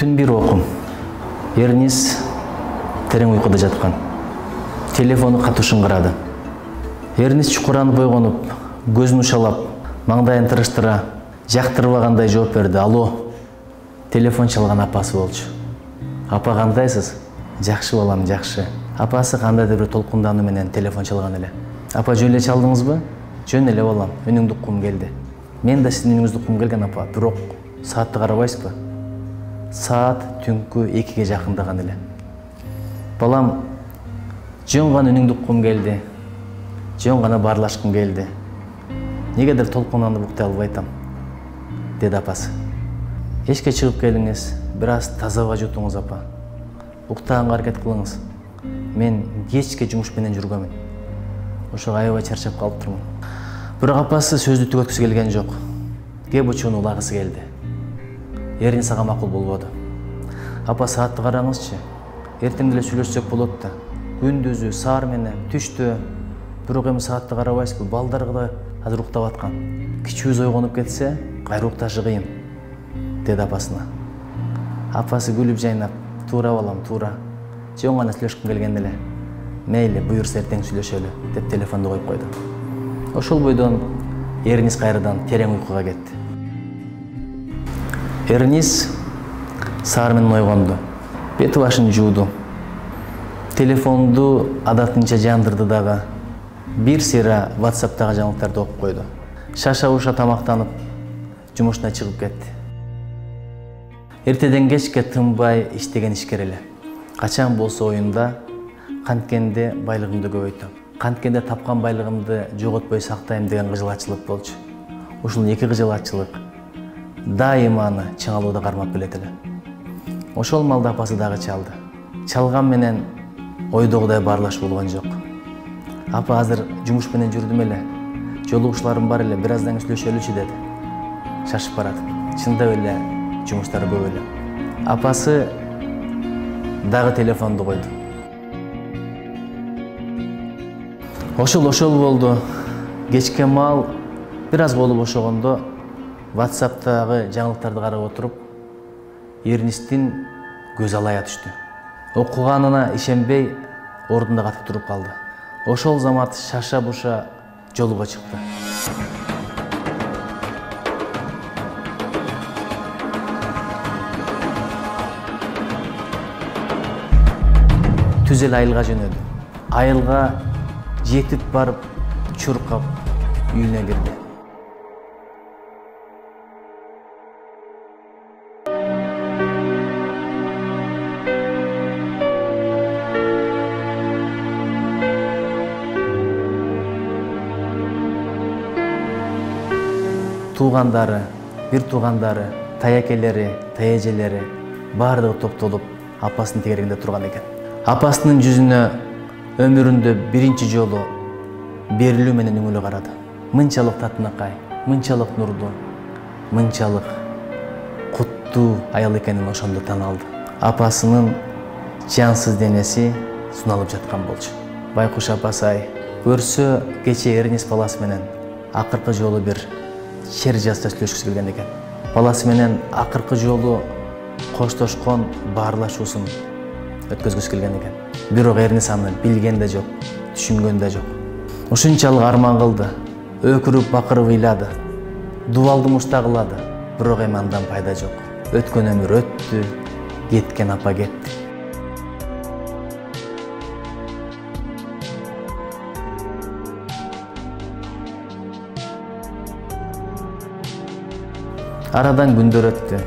Түн бир окум. Эрнис терең уйкуда жаткан. Телефону катышын кырады. Эрнис чукуранып ойгонуп, көзүн ушалап, маңдайын тырыштыра, жактырбагандай жооп берди. Алло. Телефон чалган апасы болчу. Апа кандайсыз? Жакшы балам, жакшы. Апасы кандайдыр бир толкундануу менен телефон чалган эле. Апа жөн эле чалдыңызбы? Жөн эле балам, үнүңдү уккум келди. Мен да сиздин үнүңүздү уккум келген апа, бирок саатты карабайсызбы? Saat түнкү 2-ге жакындаган эле. Балам, жөн гана үнүңдү уккум келди. Жөн гана баарлашкым келди. Негедир толкунданып уктай албай атам, деди апасы. Эшикке чыгып келиңиз, бир аз таза аба жутуңуз апа. Уктаганга аракет кылыңыз. Мен кечке жумуш менен жүргөмүн. Ошого аябай чарчап калып турмун. Бирок апасы сөздү түгөткүсү келген жок. Кеп учууну улагысы келди. Эрнис ага макул болбоду. Апа саатты караңызчы. Эртең деле сүйлөшсөк болот да. Күндүзү, саар менен, түштө. Бирок эми саатты карабайсызбы? Балдар да азыр уктап аткан. Кичүүбүз ойгонуп кетсе, кайра укташы кыйын, деди апасына. Апасы күлүп жайнап, туура балам, туура. Жөн гана сүйлөшкүм келген эле. Мейли, буюрса эртең сүйлөшөлү, деп телефонду коюп койду. Ошол бойдон Эрнис кайрадан терең уйкуга кетти. Эрнис саар менен ойгонду. Бети башын жууду. Телефонду адатынча жандырды дагы. Бир сыйра WhatsApp'тагы жаңылыктарды окуп койду. Шаша-буша тамактанып, жумушуна чыгып кетти. Эртеден кечке тынбай иштеген ишкер эле. Качан болсо оюнда, канткенде байлыгымды көбөйтөм. Канткенде тапкан байлыгымды жоготпой сактайм деген кыжылатчылык болчу. Ушул эки кыжылатчылык дайыма аны чыңалууда кармап келет эле. Ошол малда апасы дагы чалды. Чалган менен ойдогудай баарлаш болгон жок. Апа азыр жумуш менен жүрдүм эле. Жолугушууларым бар эле, бир аздан сүйлөшөлүчү деди. Шашып баратып. Чындап эле жумуштары көп эле. Апасы дагы телефонду койду. Ошол болду. Кечке маал бир аз болуп ошогондо WhatsApp'тагы жаңылыктарды карап отуруп, Эрнистин көз алая түштү. Окуганына ишенбей, ордунда катып туруп калды. Ошол замат шаша-буша жолуга чыкты. Түз эле айылга жөнөдү. Айылга жетип барып, чуркап, үйүнө кирди. Туугандары, бир туугандары, таякелери, таежелери баардыгы топтолуп апасынын тегерегинде турган экен. Апасынын жүзүнө өмүрүндө биринчи жолу берилүү менен үңүлү карады. Мынчалык татынакай, мынчалык нурдуу, мынчалык куттуу аял экенин ошондо тан алды. Апасынын жансыз денеси суналып жаткан болчу. Байкуш апасы-ай, көрсө кече Эрнис баласы менен акыркы жолу бир шер жазда сүйлөшкүсү келген экен. Баласы менен акыркы жолу коштошкон баарлашуусун өткөзгүсү келген экен. Бирок Эрнис аны билген да жок, түшүнгөн да жок. Ушунчалык арман кылды, өкүрүп бакырып ыйлады, дубалды муштагылады, бирок эми андан пайда жок. Өткөн өмүр өттү, кеткен апа кетти. Арадан күндөр өттү.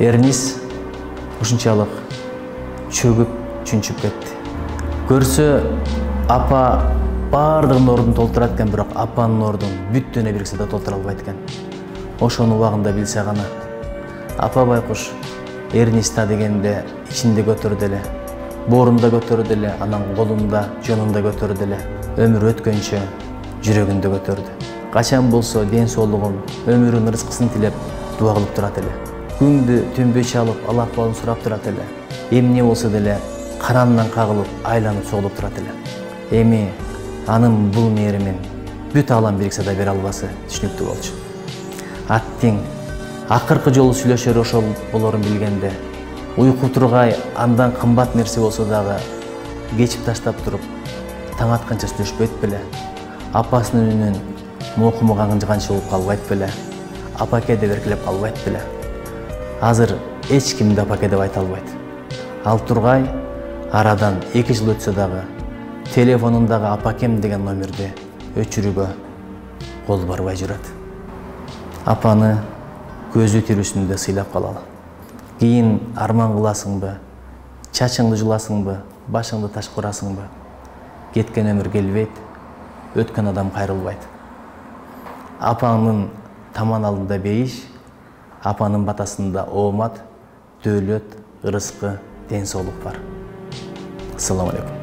Эрнис ушунчалык чөгүп, чүнчүп кетти. Көрсө апа баардыгын ордун толтурат экен, бирок апанын ордун бүттүнө бириксе да толтура албайт экен. Ошону убагында билсе гана. Апа байкуш Эрниста дегенде ичинде көтөрдү эле, боорунда көтөрдү эле, анан колунда, жонунда көтөрдү эле. Өмүр өткөнчө жүрөгүндө көтөрдү. Качан болсо ден соолугун, өмүрүнүн рызкысын тилеп дуа кылып турат эле. Күндү түнбөй чалып, Аллах балын сурап турат эле. Эмне болсо деле карандан кагылып, айланып соолуп турат эле. Эми анын бул мээримин бүт алам бириксе да бере албасы түшүнүктүү болчу. Аттиң Акыркы жолу сүйлөшөр ошол болорун билгенде, уйку тургай андан кымбат нерсе болсо дагы кечип таштап туруп, таң атканча сүйлөшпөйт беле? Апасынын үнүнөн мокумаган канча болуп калбайт беле? Апаке деп эркелеп калбайт беле? Азыр эч кимди апаке деп айта албайт. Ал тургай арадан 2 жыл өтсө дагы телефонундагы апакем деген номерди өчүрүүгө кол барбай жүрөт. Апаны көзү тирүүсүндө сыйлап калалы. Кийин арман кыласыңбы, чачыңды жуласыңбы, башыңды ташка урасыңбы? Кеткен өмүр келбейт, өткөн адам кайрылбайт. Апаңдын таман алдында бейиш, апанын батасында оомат, дөөлөт, ырыскы, ден соолук бар. Ассаламу алейкум.